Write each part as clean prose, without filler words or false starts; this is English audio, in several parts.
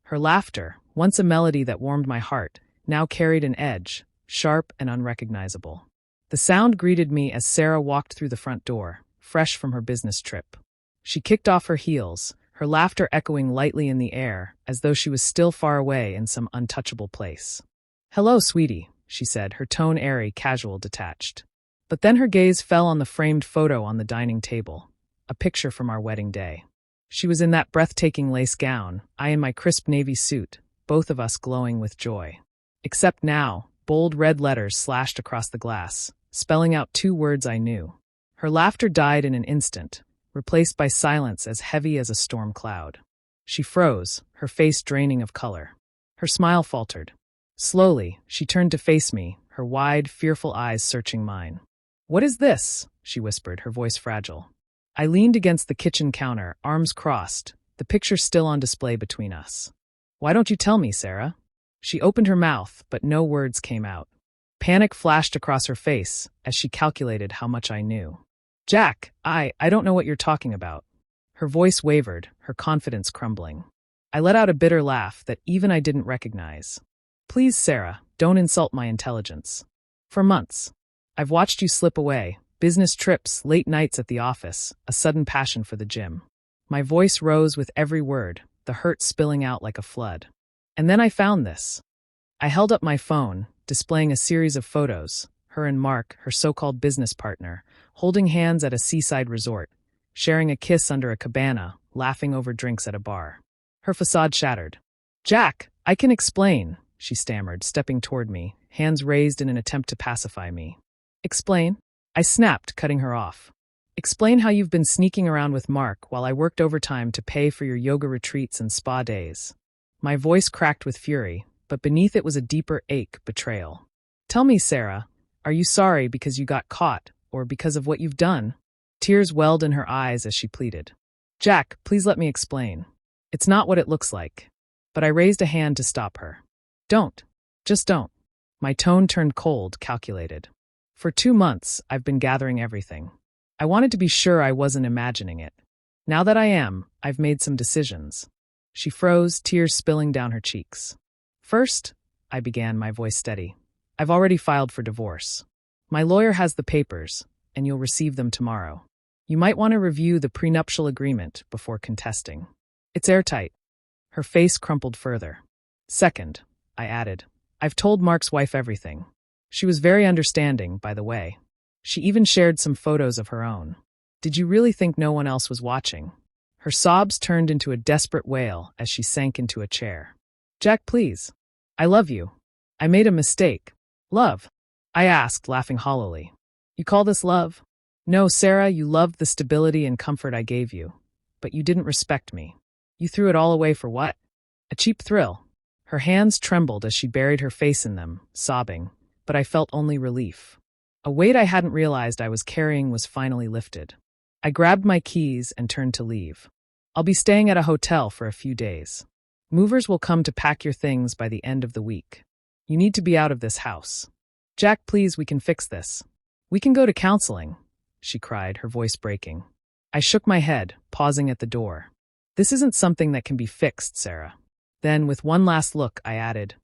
Her laughter, once a melody that warmed my heart, now carried an edge, sharp and unrecognizable. The sound greeted me as Sarah walked through the front door, fresh from her business trip. She kicked off her heels, her laughter echoing lightly in the air, as though she was still far away in some untouchable place. "Hello, sweetie," she said, her tone airy, casual, detached. But then her gaze fell on the framed photo on the dining table, a picture from our wedding day. She was in that breathtaking lace gown, I in my crisp navy suit, both of us glowing with joy. Except now, bold red letters slashed across the glass, spelling out 2 words I knew. Her laughter died in an instant, replaced by silence as heavy as a storm cloud. She froze, her face draining of color. Her smile faltered. Slowly, she turned to face me, her wide, fearful eyes searching mine. "What is this?" she whispered, her voice fragile. I leaned against the kitchen counter, arms crossed, the picture still on display between us. "Why don't you tell me, Sarah?" She opened her mouth, but no words came out. Panic flashed across her face as she calculated how much I knew. "Jack, I don't know what you're talking about." Her voice wavered, her confidence crumbling. I let out a bitter laugh that even I didn't recognize. "Please, Sarah, don't insult my intelligence. For months, I've watched you slip away. Business trips, late nights at the office, a sudden passion for the gym." My voice rose with every word, the hurt spilling out like a flood. "And then I found this." I held up my phone, displaying a series of photos, her and Mark, her so-called business partner, holding hands at a seaside resort, sharing a kiss under a cabana, laughing over drinks at a bar. Her facade shattered. "Jack, I can explain," she stammered, stepping toward me, hands raised in an attempt to pacify me. "Explain?" I snapped, cutting her off. "Explain how you've been sneaking around with Mark while I worked overtime to pay for your yoga retreats and spa days." My voice cracked with fury, but beneath it was a deeper ache, betrayal. "Tell me, Sarah, are you sorry because you got caught, or because of what you've done?" Tears welled in her eyes as she pleaded. "Jack, please let me explain. It's not what it looks like." But I raised a hand to stop her. "Don't. Just don't." My tone turned cold, calculated. For 2 months, I've been gathering everything. I wanted to be sure I wasn't imagining it. Now that I am, I've made some decisions. She froze, tears spilling down her cheeks. "First," I began, my voice steady, "I've already filed for divorce. My lawyer has the papers, and you'll receive them tomorrow. You might want to review the prenuptial agreement before contesting. It's airtight." Her face crumpled further. "Second," I added, "I've told Mark's wife everything. She was very understanding, by the way. She even shared some photos of her own. Did you really think no one else was watching?" Her sobs turned into a desperate wail as she sank into a chair. "Jack, please. I love you. I made a mistake." "Love?" I asked, laughing hollowly. "You call this love?" "No, Sarah, you loved the stability and comfort I gave you. But you didn't respect me. You threw it all away for what? A cheap thrill." Her hands trembled as she buried her face in them, sobbing, but I felt only relief. A weight I hadn't realized I was carrying was finally lifted. I grabbed my keys and turned to leave. "I'll be staying at a hotel for a few days. Movers will come to pack your things by the end of the week. You need to be out of this house. Jack, please, we can fix this. We can go to counseling," she cried, her voice breaking. I shook my head, pausing at the door. "This isn't something that can be fixed, Sarah." Then, with one last look, I added,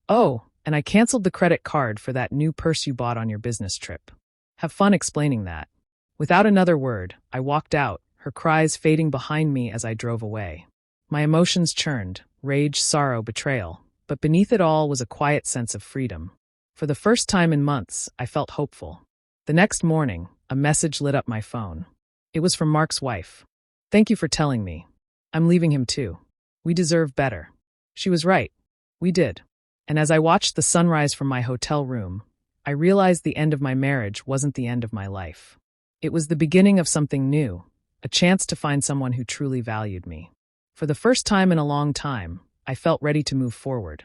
"Oh, and I canceled the credit card for that new purse you bought on your business trip. Have fun explaining that." Without another word, I walked out, her cries fading behind me as I drove away. My emotions churned, rage, sorrow, betrayal, but beneath it all was a quiet sense of freedom. For the first time in months, I felt hopeful. The next morning, a message lit up my phone. It was from Mark's wife. "Thank you for telling me. I'm leaving him too. We deserve better." She was right. We did. And as I watched the sunrise from my hotel room, I realized the end of my marriage wasn't the end of my life. It was the beginning of something new, a chance to find someone who truly valued me. For the first time in a long time, I felt ready to move forward.